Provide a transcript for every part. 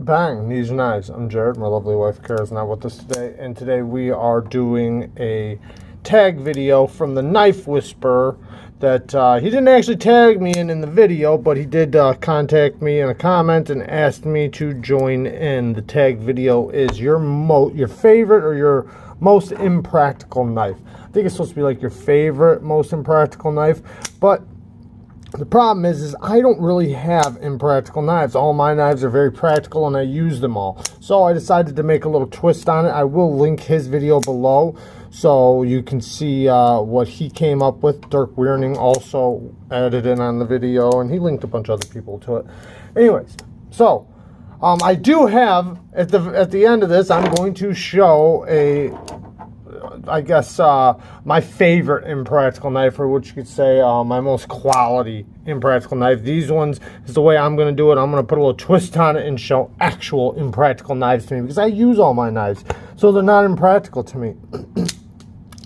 Bang, Neeves Knives. I'm Jared. My lovely wife Kara's not with us today, and today we are doing a tag video from the Knife Whisperer that he didn't actually tag me in the video, but he did contact me in a comment and asked me to join in. The tag video is your favorite or your most impractical knife. I think it's supposed to be like your favorite most impractical knife, but the problem is I don't really have impractical knives. All my knives are very practical and I use them all. So I decided to make a little twist on it. I will link his video below so you can see what he came up with. Dirk Wierning also added in on the video, and he linked a bunch of other people to it. Anyways, so I do have, at the end of this, I'm going to show I guess my favorite impractical knife, or what you could say my most quality impractical knife. These ones is the way I'm going to do it. I'm going to put a little twist on it and show actual impractical knives to me, because I use all my knives, so they're not impractical to me.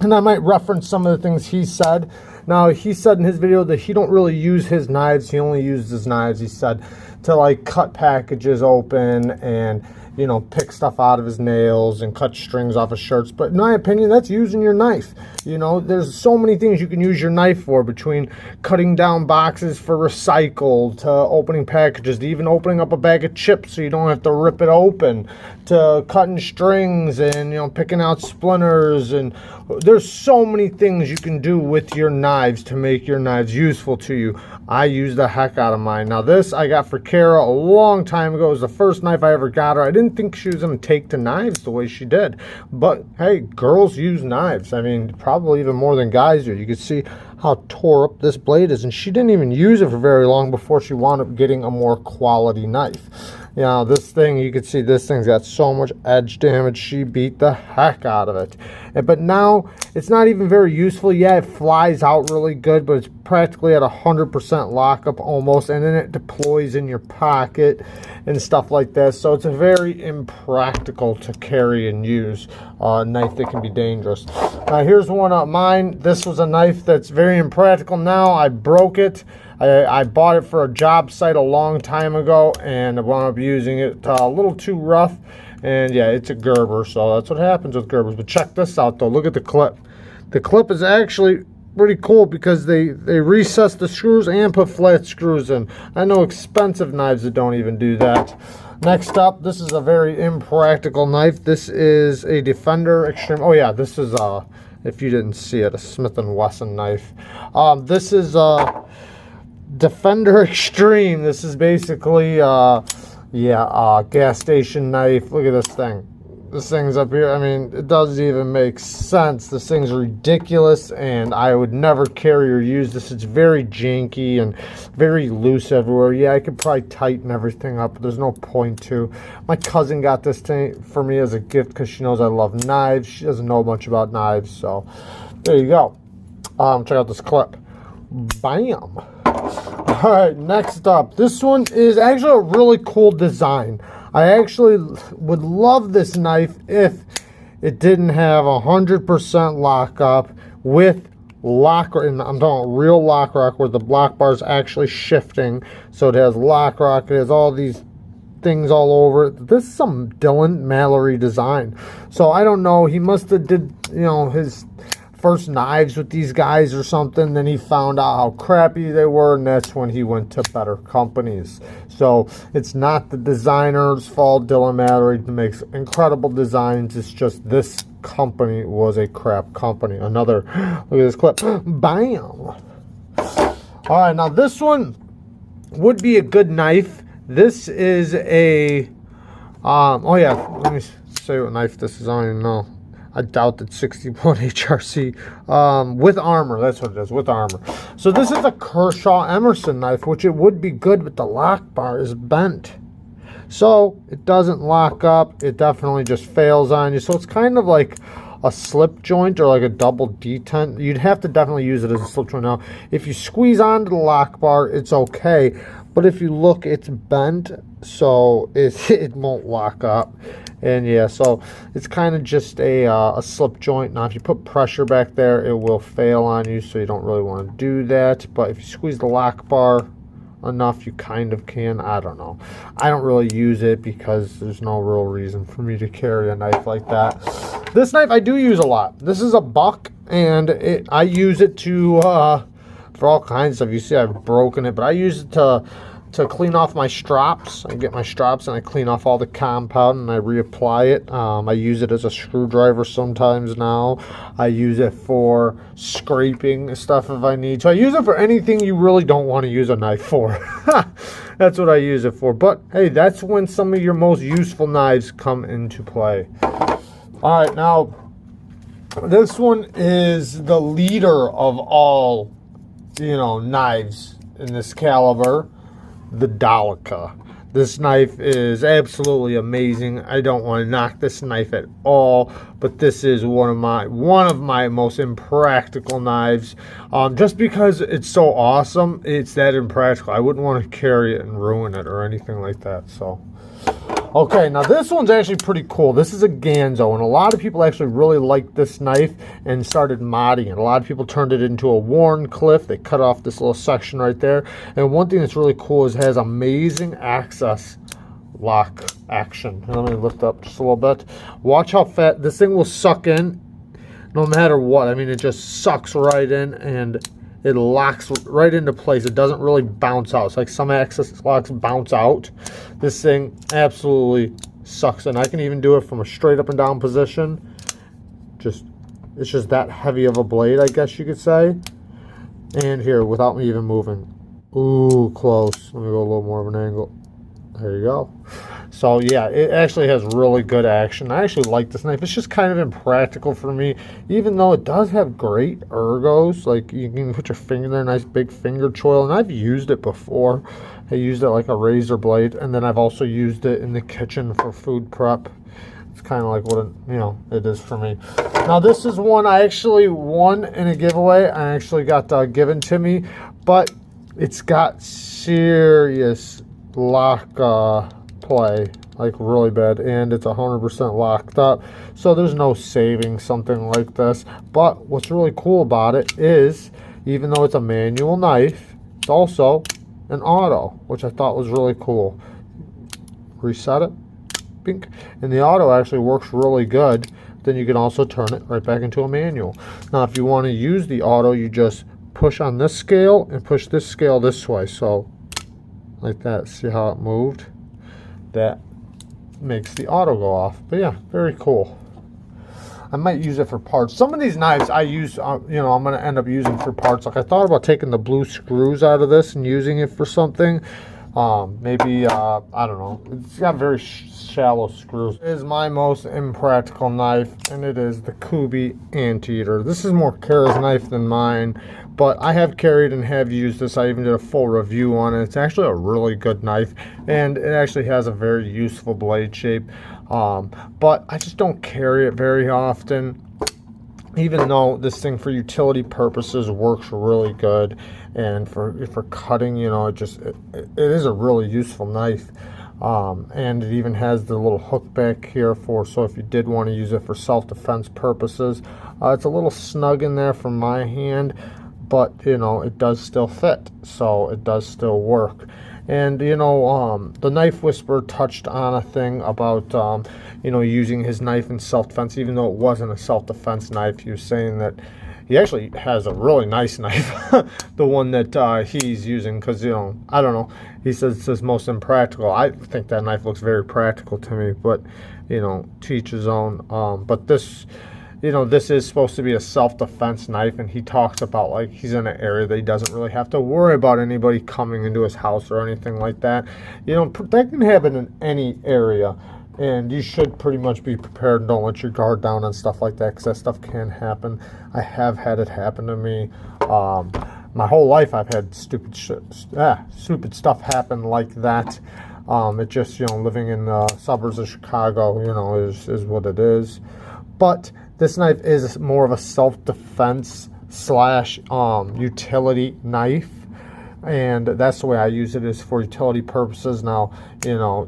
And I might reference some of the things he said. Now, he said in his video that he don't really use his knives. He only uses his knives, he said, to like cut packages open and, you know, pick stuff out of his nails and cut strings off his shirts. But in my opinion, that's using your knife. You know, there's so many things you can use your knife for, between cutting down boxes for recycle, to opening packages, to even opening up a bag of chips so you don't have to rip it open, to cutting strings and, you know, picking out splinters. And there's so many things you can do with your knives to make your knives useful to you. I use the heck out of mine. Now, this I got for Kara a long time ago. It was the first knife I ever got her. I didn't think she was going to take to knives the way she did. But, hey, girls use knives. I mean, probably even more than guys do. You can see how tore up this blade is. And she didn't even use it for very long before she wound up getting a more quality knife. You know, this thing, you can see this thing's got so much edge damage. She beat the heck out of it. But now, it's not even very useful. Yeah, it flies out really good, but it's practically at 100% lockup almost, and then it deploys in your pocket and stuff like this. So it's a very impractical to carry and use knife that can be dangerous. Now, here's one of mine. This was a knife that's very impractical now. I broke it. I bought it for a job site a long time ago, and I wound up using it a little too rough. And yeah, it's a Gerber, so that's what happens with Gerbers. But check this out, though. Look at the clip. The clip is actually pretty cool because they recess the screws and put flat screws in. I know expensive knives that don't even do that. Next up, this is a very impractical knife. This is a Defender Extreme. Oh yeah, this is if you didn't see it, a Smith & Wesson knife. This is Defender Extreme. This is basically gas station knife. Look at this thing. This thing's up here. I mean, it doesn't even make sense. This thing's ridiculous, and I would never carry or use this. It's very janky and very loose everywhere. Yeah, I could probably tighten everything up, but there's no point to. My cousin got this thing for me as a gift because she knows I love knives. She doesn't know much about knives, so there you go. Check out this clip. Bam. All right, next up. This one is actually a really cool design. I actually would love this knife if it didn't have 100% lockup with lock, and I'm talking real lock rock where the block bar is actually shifting. So it has lock rock, it has all these things all over it. This is some Dylan Mallory design. So I don't know, he must have did, you know, his first knives with these guys or something, then he found out how crappy they were, and that's when he went to better companies. So it's not the designer's fault. Dylan Mallory makes incredible designs. It's just this company was a crap company. Another, look at this clip. Bam. All right, now this one would be a good knife. This is a oh yeah, let me say what knife this is. I don't even know. I doubt that 61 HRC with armor. That's what it is, with armor. So this is a Kershaw Emerson knife, which it would be good, but the lock bar is bent. So it doesn't lock up. It definitely just fails on you. So it's kind of like a slip joint or like a double detent. You'd have to definitely use it as a slip joint. Now, if you squeeze onto the lock bar, it's okay. But if you look, it's bent, so it won't lock up. And yeah, so it's kind of just a slip joint. Now, if you put pressure back there, it will fail on you, so you don't really want to do that. But if you squeeze the lock bar enough, you kind of can. I don't know. I don't really use it because there's no real reason for me to carry a knife like that. This knife I do use a lot. This is a buck, and I use it to for all kinds of stuff. You see I've broken it, but I use it to clean off my strops. I get my strops and I clean off all the compound and I reapply it. I use it as a screwdriver sometimes now. I use it for scraping stuff if I need to. I use it for anything you really don't want to use a knife for. That's what I use it for. But hey, that's when some of your most useful knives come into play. All right, now this one is the leader of all, knives in this caliber. The Delica. This knife is absolutely amazing. I don't want to knock this knife at all, but this is one of my most impractical knives. Just because it's so awesome, it's that impractical. I wouldn't want to carry it and ruin it or anything like that. So, okay, now this one's actually pretty cool. This is a ganzo, and a lot of people actually really liked this knife and started modding it. A lot of people turned it into a worn cliff. They cut off this little section right there. And one thing that's really cool is it has amazing access lock action. And let me lift up just a little bit. Watch how fast this thing will suck in no matter what. I mean, it just sucks right in and it locks right into place. It doesn't really bounce out. It's like some access locks bounce out. This thing absolutely sucks in. I can even do it from a straight up and down position. It's just that heavy of a blade, I guess you could say. And here, without me even moving. Ooh, close. Let me go a little more of an angle. There you go. So yeah, it actually has really good action. I actually like this knife. It's just kind of impractical for me, even though it does have great ergos. Like you can put your finger there, nice big finger choil, and I've used it before. I used it like a razor blade, and then I've also used it in the kitchen for food prep. It's kind of like what it is for me. Now this is one I actually won in a giveaway. I actually got given to me, but it's got serious lock play, like really bad, and it's 100% locked up, so there's no saving something like this. But what's really cool about it is, even though it's a manual knife, it's also an auto, which I thought was really cool. Reset it, bink, and the auto actually works really good. Then you can also turn it right back into a manual. Now if you want to use the auto, you just push on this scale and push this scale this way, so like that. See how it moved? That makes the auto go off. But yeah, very cool. I might use it for parts. Some of these knives I use, I'm going to end up using for parts. Like I thought about taking the blue screws out of this and using it for something. Maybe, I don't know. It's got very shallow screws. It is my most impractical knife, and it is the Kooby anteater. This is more Kara's knife than mine, but I have carried and have used this. I even did a full review on it. It's actually a really good knife, and it actually has a very useful blade shape. But I just don't carry it very often, even though this thing for utility purposes works really good, and for cutting, it is a really useful knife. And it even has the little hook back here so if you did want to use it for self-defense purposes. It's a little snug in there for my hand, but it does still fit, so it does still work. And the Knife Whisperer touched on a thing about using his knife in self-defense, even though it wasn't a self-defense knife. He was saying that he actually has a really nice knife, the one that he's using, because I don't know, he says it's his most impractical. I think that knife looks very practical to me, but to each his own. But this this is supposed to be a self-defense knife, and he talks about like he's in an area that he doesn't really have to worry about anybody coming into his house or anything like that. That can happen in any area, and you should pretty much be prepared and don't let your guard down and stuff like that, because that stuff can happen. I have had it happen to me. My whole life I've had stupid stuff happen like that. It just, living in the suburbs of Chicago, is what it is. But this knife is more of a self-defense / utility knife, and that's the way I use it, is for utility purposes. Now,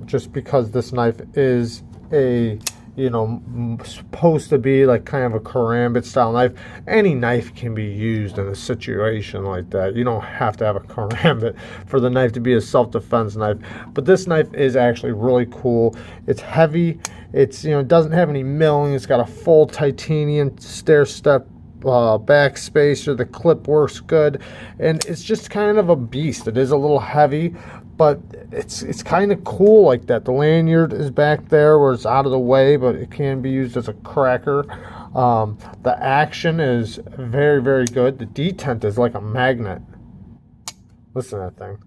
just because this knife is a you know, supposed to be like kind of a karambit style knife. Any knife can be used in a situation like that. You don't have to have a karambit for the knife to be a self-defense knife. But this knife is actually really cool. It's heavy. It's, you know, it doesn't have any milling. It's got a full titanium stair step backspacer. The clip works good, and it's just kind of a beast. It is a little heavy, but it's kind of cool like that. The lanyard is back there where it's out of the way, but it can be used as a cracker. The action is very, very good. The detent is like a magnet. Listen to that thing.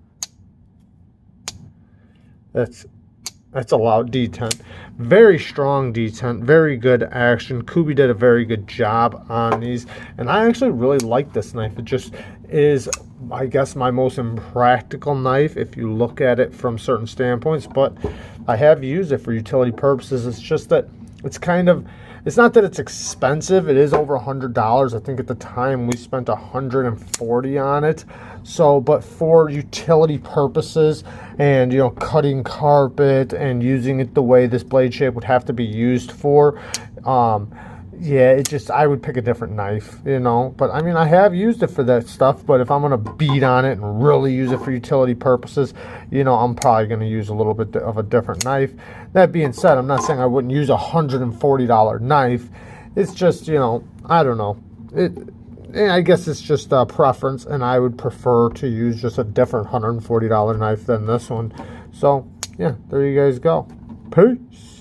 That's a loud detent. Very strong detent, very good action. Kooby did a very good job on these, and I actually really like this knife. It just is, I guess, my most impractical knife if you look at it from certain standpoints, but I have used it for utility purposes. It's just that it's kind of, it's not that it's expensive. It is over $100. I think at the time we spent $140 on it. So, but for utility purposes and, you know, cutting carpet and using it the way this blade shape would have to be used for, yeah, it just, I would pick a different knife, you know. But I mean, I have used it for that stuff, but if I'm going to beat on it and really use it for utility purposes, you know, I'm probably going to use a little bit of a different knife. That being said, I'm not saying I wouldn't use a $140 knife. It's just, you know, I don't know. I guess it's just a preference, and I would prefer to use just a different $140 knife than this one. So, yeah, there you guys go. Peace.